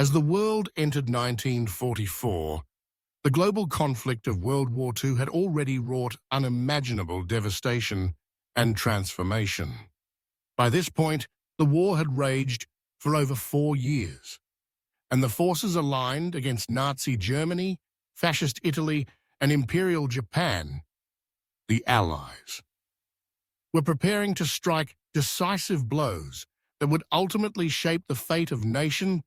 As the world entered 1944, the global conflict of World War II had already wrought unimaginable devastation and transformation. By this point, the war had raged for over 4 years, and the forces aligned against Nazi Germany, Fascist Italy, and Imperial Japan, the Allies, were preparing to strike decisive blows that would ultimately shape the fate of nation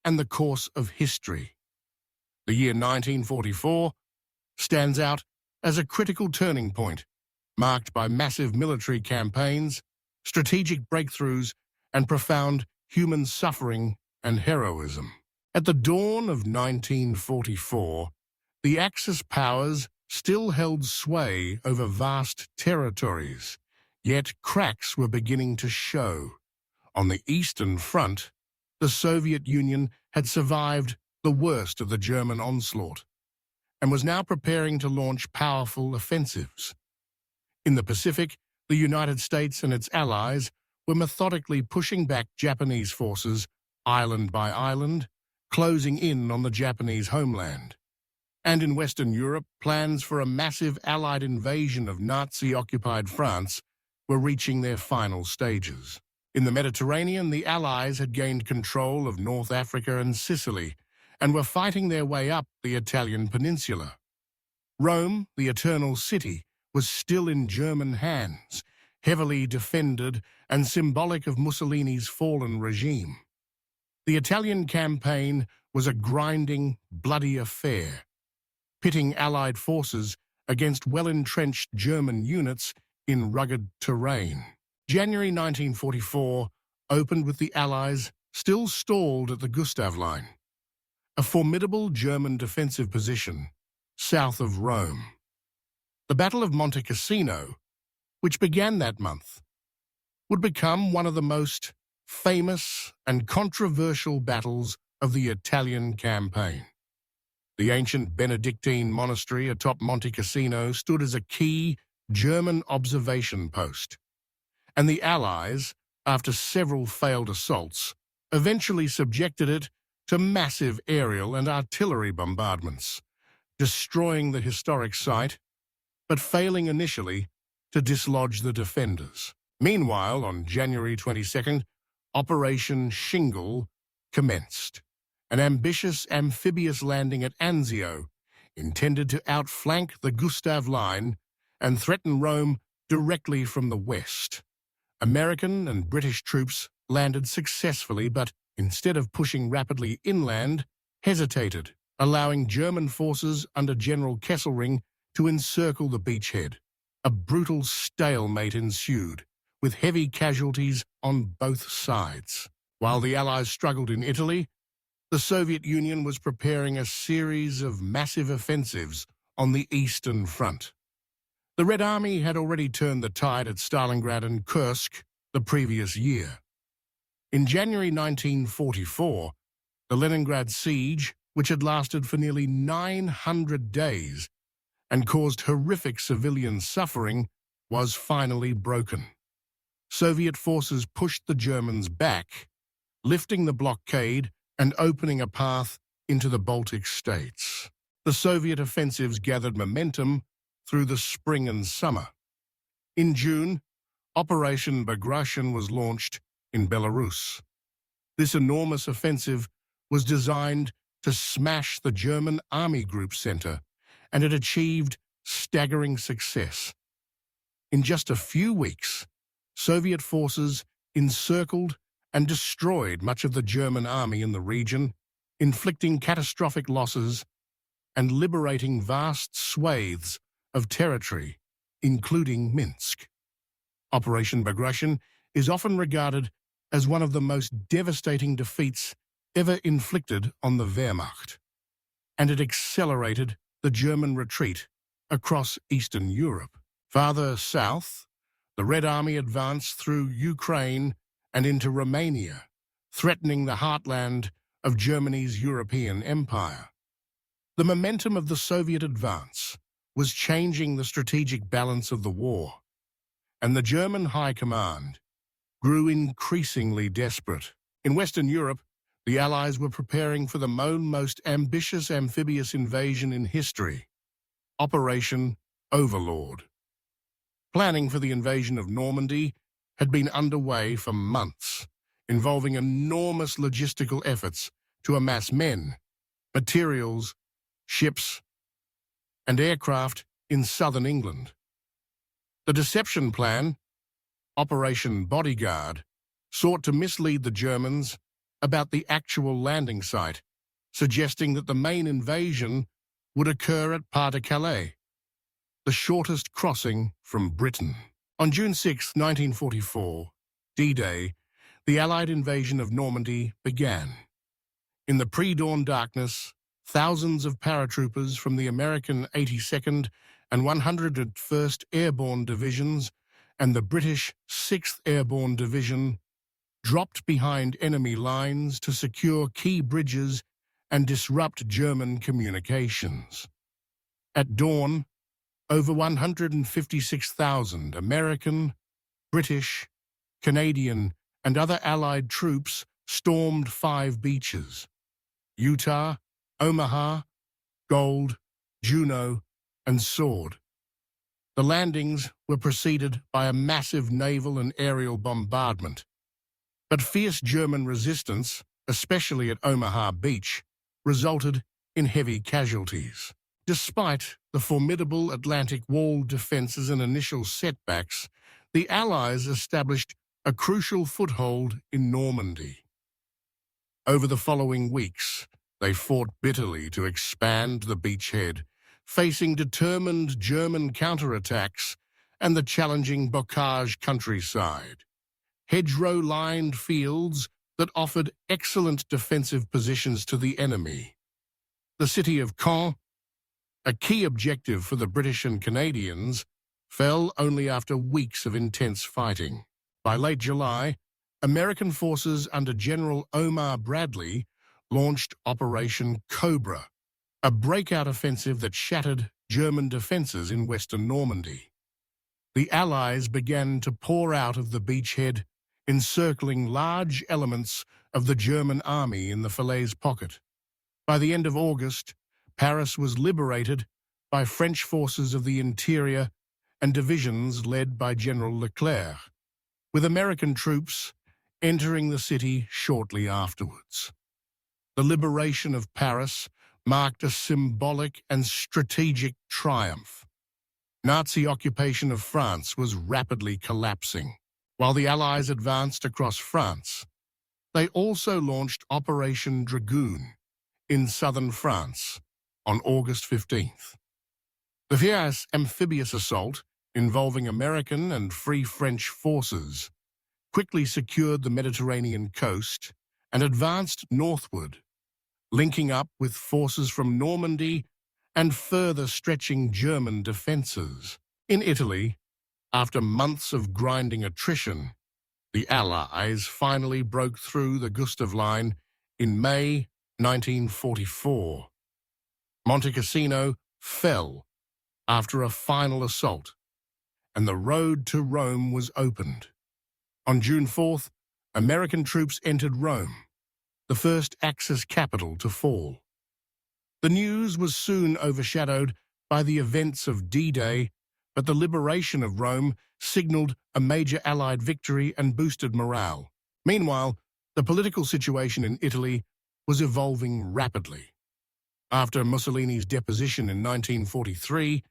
and the course of history. The year 1944 stands out as a critical turning point, marked by massive military campaigns, strategic breakthroughs, and profound human suffering and heroism. At the dawn of 1944, the Axis powers still held sway over vast territories, yet cracks were beginning to show. On the Eastern Front, the Soviet Union had survived the worst of the German onslaught and was now preparing to launch powerful offensives. In the Pacific, the United States and its allies were methodically pushing back Japanese forces island by island, closing in on the Japanese homeland. And in Western Europe, plans for a massive Allied invasion of Nazi-occupied France were reaching their final stages. In the Mediterranean, the Allies had gained control of North Africa and Sicily and were fighting their way up the Italian peninsula. Rome, the Eternal City, was still in German hands, heavily defended and symbolic of Mussolini's fallen regime. The Italian campaign was a grinding, bloody affair, pitting Allied forces against well-entrenched German units in rugged terrain. January 1944 opened with the Allies still stalled at the Gustav Line, a formidable German defensive position south of Rome. The Battle of Monte Cassino, which began that month, would become one of the most famous and controversial battles of the Italian campaign. The ancient Benedictine monastery atop Monte Cassino stood as a key German observation post, and the Allies, after several failed assaults, eventually subjected it to massive aerial and artillery bombardments, destroying the historic site, but failing initially to dislodge the defenders. Meanwhile, on January 22nd, Operation Shingle commenced, an ambitious amphibious landing at Anzio, intended to outflank the Gustav Line and threaten Rome directly from the west. American and British troops landed successfully, but instead of pushing rapidly inland, hesitated, allowing German forces under General Kesselring to encircle the beachhead. A brutal stalemate ensued, with heavy casualties on both sides. While the Allies struggled in Italy, the Soviet Union was preparing a series of massive offensives on the Eastern Front. The Red Army had already turned the tide at Stalingrad and Kursk the previous year. In January 1944, the Leningrad siege, which had lasted for nearly 900 days and caused horrific civilian suffering, was finally broken. Soviet forces pushed the Germans back, lifting the blockade and opening a path into the Baltic states. The Soviet offensives gathered momentum through the spring and summer. In June, Operation Bagration was launched in Belarus. This enormous offensive was designed to smash the German Army Group Center, and it achieved staggering success. In just a few weeks, Soviet forces encircled and destroyed much of the German army in the region, inflicting catastrophic losses and liberating vast swathes of territory, including Minsk. Operation Bagration is often regarded as one of the most devastating defeats ever inflicted on the Wehrmacht, and it accelerated the German retreat across Eastern Europe. Farther south, the Red Army advanced through Ukraine and into Romania, threatening the heartland of Germany's European empire. The momentum of the Soviet advance was changing the strategic balance of the war, and the German High Command grew increasingly desperate. In Western Europe, the Allies were preparing for the most ambitious amphibious invasion in history, Operation Overlord. Planning for the invasion of Normandy had been underway for months, involving enormous logistical efforts to amass men, materials, ships, and aircraft in southern England. The deception plan, Operation Bodyguard, sought to mislead the Germans about the actual landing site, suggesting that the main invasion would occur at Pas-de-Calais, the shortest crossing from Britain. On June 6, 1944, D-Day, the Allied invasion of Normandy began. In the pre-dawn darkness, thousands of paratroopers from the American 82nd and 101st Airborne Divisions and the British 6th Airborne Division dropped behind enemy lines to secure key bridges and disrupt German communications. At dawn, over 156,000 American, British, Canadian, and other Allied troops stormed 5 beaches: Utah, Omaha, Gold, Juno, and Sword. The landings were preceded by a massive naval and aerial bombardment, but fierce German resistance, especially at Omaha Beach, resulted in heavy casualties. Despite the formidable Atlantic Wall defenses and initial setbacks, the Allies established a crucial foothold in Normandy. Over the following weeks, they fought bitterly to expand the beachhead, facing determined German counterattacks and the challenging bocage countryside, hedgerow-lined fields that offered excellent defensive positions to the enemy. The city of Caen, a key objective for the British and Canadians, fell only after weeks of intense fighting. By late July, American forces under General Omar Bradley launched Operation Cobra, a breakout offensive that shattered German defenses in western Normandy. The Allies began to pour out of the beachhead, encircling large elements of the German army in the Falaise pocket. By the end of August, Paris was liberated by French forces of the interior and divisions led by General Leclerc, with American troops entering the city shortly afterwards. The liberation of Paris marked a symbolic and strategic triumph. Nazi occupation of France was rapidly collapsing. While the Allies advanced across France, they also launched Operation Dragoon in southern France on August 15th. The fierce amphibious assault, involving American and Free French forces, quickly secured the Mediterranean coast and advanced northward, linking up with forces from Normandy and further stretching German defenses. In Italy, after months of grinding attrition, the Allies finally broke through the Gustav Line in May 1944. Monte Cassino fell after a final assault, and the road to Rome was opened. On June 4th, American troops entered Rome, the first Axis capital to fall. The news was soon overshadowed by the events of D-Day, but the liberation of Rome signaled a major Allied victory and boosted morale. Meanwhile, the political situation in Italy was evolving rapidly. After Mussolini's deposition in 1943,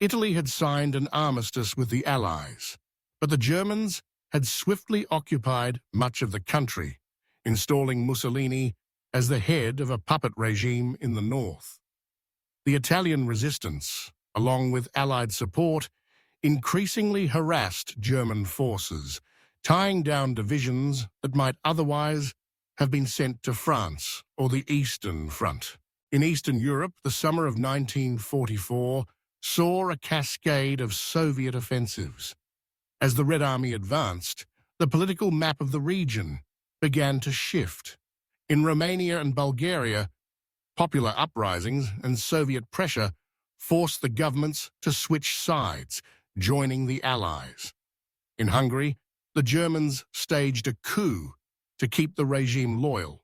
Italy had signed an armistice with the Allies, but the Germans had swiftly occupied much of the country, installing Mussolini as the head of a puppet regime in the north. The Italian resistance, along with Allied support, increasingly harassed German forces, tying down divisions that might otherwise have been sent to France or the Eastern Front. In Eastern Europe, the summer of 1944 saw a cascade of Soviet offensives. As the Red Army advanced, the political map of the region began to shift. In Romania and Bulgaria, popular uprisings and Soviet pressure forced the governments to switch sides, joining the Allies. In Hungary, the Germans staged a coup to keep the regime loyal.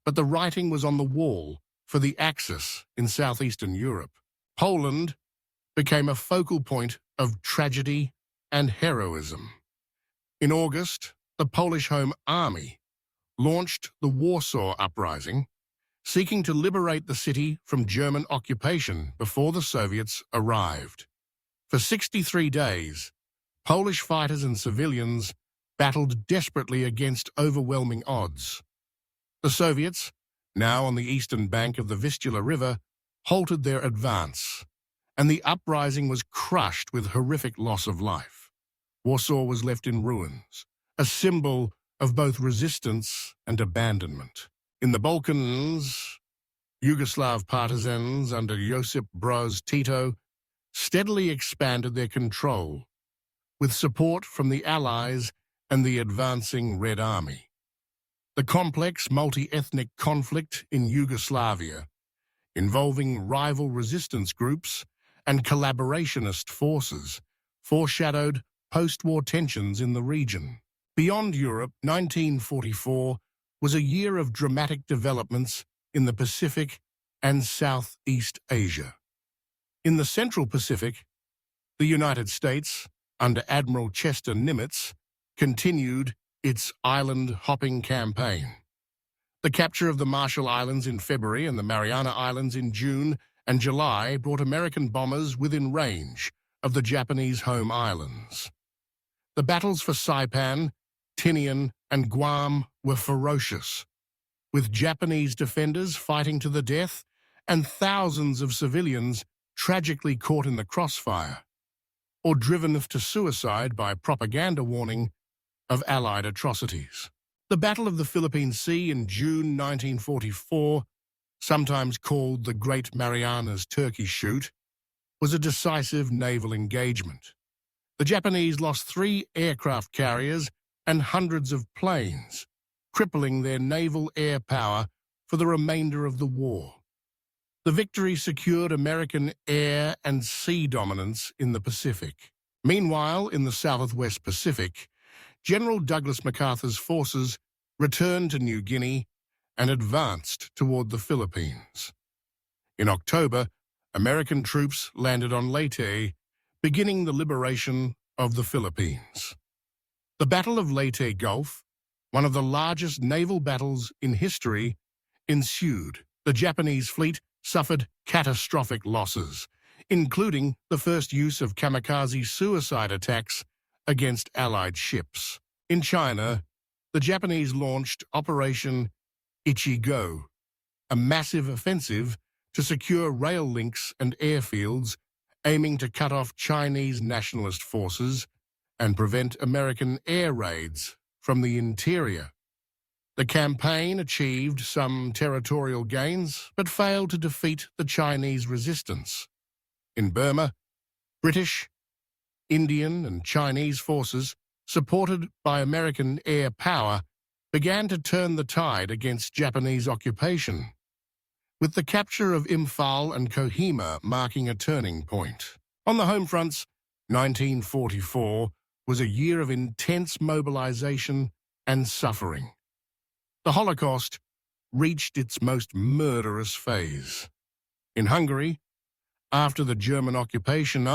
but the writing was on the wall for the Axis in southeastern Europe. Poland became a focal point of tragedy and heroism. In August, the Polish Home Army launched the Warsaw Uprising, seeking to liberate the city from German occupation before the Soviets arrived. For 63 days, Polish fighters and civilians battled desperately against overwhelming odds. The Soviets, now on the eastern bank of the Vistula River, halted their advance, and the uprising was crushed with horrific loss of life. Warsaw was left in ruins, a symbol of both resistance and abandonment. In the Balkans, Yugoslav partisans under Josip Broz Tito steadily expanded their control, with support from the Allies and the advancing Red Army. The complex multi-ethnic conflict in Yugoslavia, involving rival resistance groups and collaborationist forces, foreshadowed post-war tensions in the region. Beyond Europe, 1944 was a year of dramatic developments in the Pacific and Southeast Asia. In the Central Pacific, the United States, under Admiral Chester Nimitz, continued its island-hopping campaign. The capture of the Marshall Islands in February and the Mariana Islands in June and July brought American bombers within range of the Japanese home islands. The battles for Saipan, Tinian, and Guam were ferocious, with Japanese defenders fighting to the death and thousands of civilians tragically caught in the crossfire or driven to suicide by propaganda warning of Allied atrocities. The Battle of the Philippine Sea in June 1944, sometimes called the Great Marianas Turkey Shoot, was a decisive naval engagement. The Japanese lost 3 aircraft carriers and hundreds of planes, crippling their naval air power for the remainder of the war. The victory secured American air and sea dominance in the Pacific. Meanwhile, in the Southwest Pacific, General Douglas MacArthur's forces returned to New Guinea and advanced toward the Philippines. In October, American troops landed on Leyte, beginning the liberation of the Philippines. The Battle of Leyte Gulf, one of the largest naval battles in history, ensued. The Japanese fleet suffered catastrophic losses, including the first use of kamikaze suicide attacks against Allied ships. In China, the Japanese launched Operation Ichigo, a massive offensive to secure rail links and airfields, aiming to cut off Chinese nationalist forces and prevent American air raids from the interior. The campaign achieved some territorial gains, but failed to defeat the Chinese resistance. In Burma, British, Indian, and Chinese forces, supported by American air power, began to turn the tide against Japanese occupation, with the capture of Imphal and Kohima marking a turning point. On the home fronts, 1944 was a year of intense mobilization and suffering. The Holocaust reached its most murderous phase. In Hungary, after the German occupation,